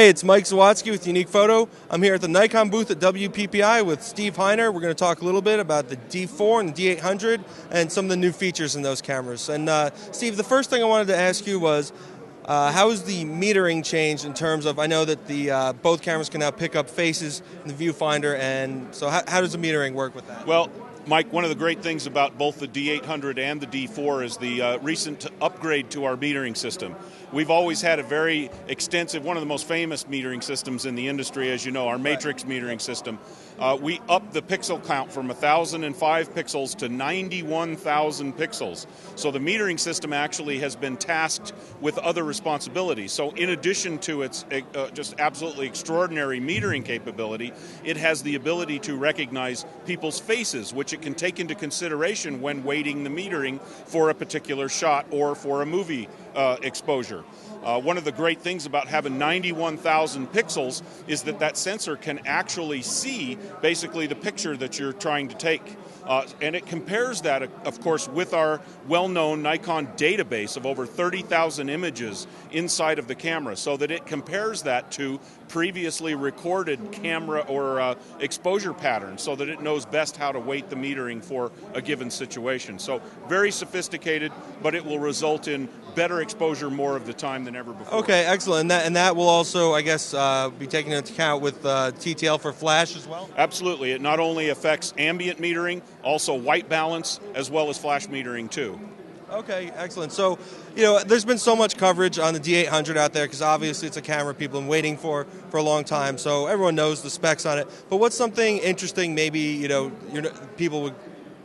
Hey, it's Mike Zawatsky with Unique Photo. I'm here at the Nikon booth at WPPI with Steve Heiner. We're going to talk a little bit about the D4 and the D800 and some of the new features in those cameras. And Steve, the first thing I wanted to ask you was, how has the metering changed in terms of, I know that the both cameras can now pick up faces in the viewfinder, and so how does the metering work with that? Well, Mike, one of the great things about both the D800 and the D4 is the recent upgrade to our metering system. We've always had a very extensive, one of the most famous metering systems in the industry, as you know, our matrix metering system. We upped the pixel count from 1,005 pixels to 91,000 pixels. So the metering system actually has been tasked with other responsibilities. So in addition to its just absolutely extraordinary metering capability, it has the ability to recognize people's faces, which it can take into consideration when weighting the metering for a particular shot or for a movie exposure. One of the great things about having 91,000 pixels is that sensor can actually see basically the picture that you're trying to take. And it compares that, of course, with our well-known Nikon database of over 30,000 images inside of the camera, so that it compares that to previously recorded camera or exposure patterns, so that it knows best how to weight the metering for a given situation. So very sophisticated, but it will result in better exposure more of the time than ever before. Okay, excellent. And that will also, I guess, be taken into account with TTL for flash as well? Absolutely. It not only affects ambient metering, also white balance, as well as flash metering too. Okay, excellent. So, you know, there's been so much coverage on the D800 out there because obviously it's a camera people have been waiting for a long time, so everyone knows the specs on it. But what's something interesting maybe, you know, people would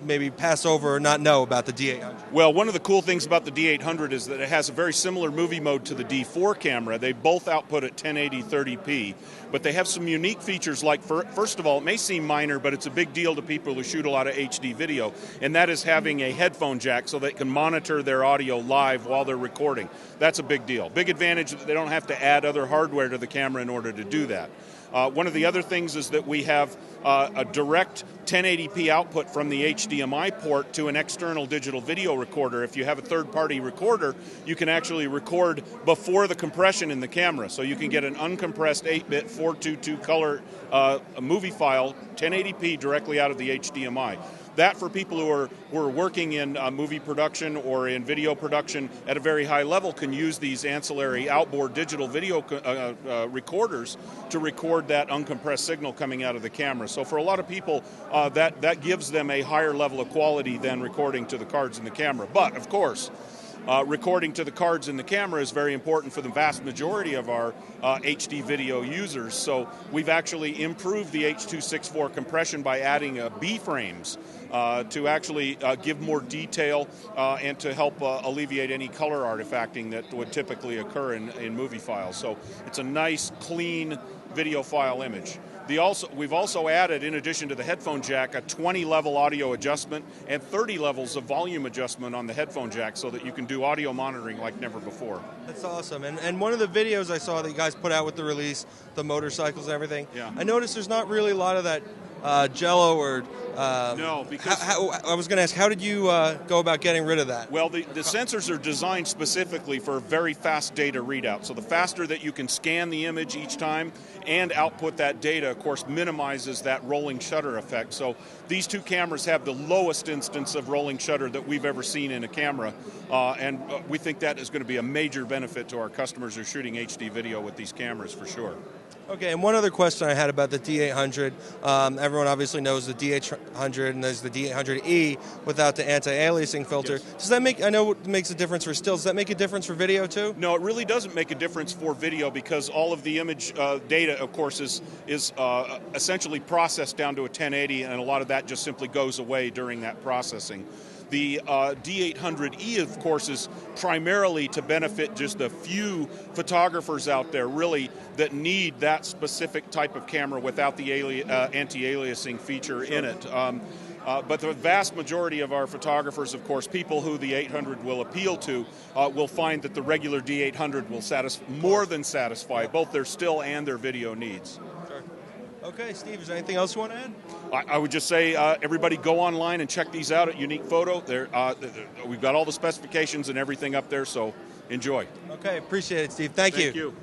maybe pass over or not know about the D800? Well, one of the cool things about the D800 is that it has a very similar movie mode to the D4 camera. They both output at 1080 30p, but they have some unique features like, first of all, it may seem minor, but it's a big deal to people who shoot a lot of HD video, and that is having a headphone jack so they can monitor their audio live while they're recording. That's a big deal. Big advantage that they don't have to add other hardware to the camera in order to do that. One of the other things is that we have a direct 1080p output from the HDMI port to an external digital video recorder. If you have a third-party recorder, you can actually record before the compression in the camera. So you can get an uncompressed 8-bit 422 color movie file, 1080p, directly out of the HDMI. That, for people who are working in movie production or in video production at a very high level, can use these ancillary outboard digital video recorders to record that uncompressed signal coming out of the camera. So for a lot of people, that gives them a higher level of quality than recording to the cards in the camera. But, of course, recording to the cards in the camera is very important for the vast majority of our HD video users. So we've actually improved the H.264 compression by adding B-frames to actually give more detail and to help alleviate any color artifacting that would typically occur in movie files. So it's a nice, clean video file image. We've also added, in addition to the headphone jack, a 20-level audio adjustment and 30 levels of volume adjustment on the headphone jack so that you can do audio monitoring like never before. That's awesome. And one of the videos I saw that you guys put out with the release, the motorcycles and everything, yeah. I noticed there's not really a lot of that jello or... no, because... I was going to ask, how did you go about getting rid of that? Well, the sensors are designed specifically for very fast data readout. So the faster that you can scan the image each time and output that data, of course, minimizes that rolling shutter effect. So these two cameras have the lowest instance of rolling shutter that we've ever seen in a camera, and we think that is going to be a major benefit to our customers who are shooting HD video with these cameras for sure. Okay, and one other question I had about the D800. Everyone obviously knows the D800 and there's the D800E without the anti-aliasing filter. Yes. Does that make, I know it makes a difference for stills, does that make a difference for video too? No, it really doesn't make a difference for video because all of the image data, of course, is essentially processed down to a 1080, and a lot of that just simply goes away during that processing. The D800E, of course, is primarily to benefit just a few photographers out there, really, that need that specific type of camera without the anti-aliasing feature in it. But the vast majority of our photographers, of course, people who the 800 will appeal to, will find that the regular D800 will more than satisfy both their still and their video needs. Sure. Okay, Steve, is there anything else you want to add? I would just say everybody go online and check these out at Unique Photo. We've got all the specifications and everything up there, so enjoy. Okay, appreciate it, Steve. Thank you. Thank you.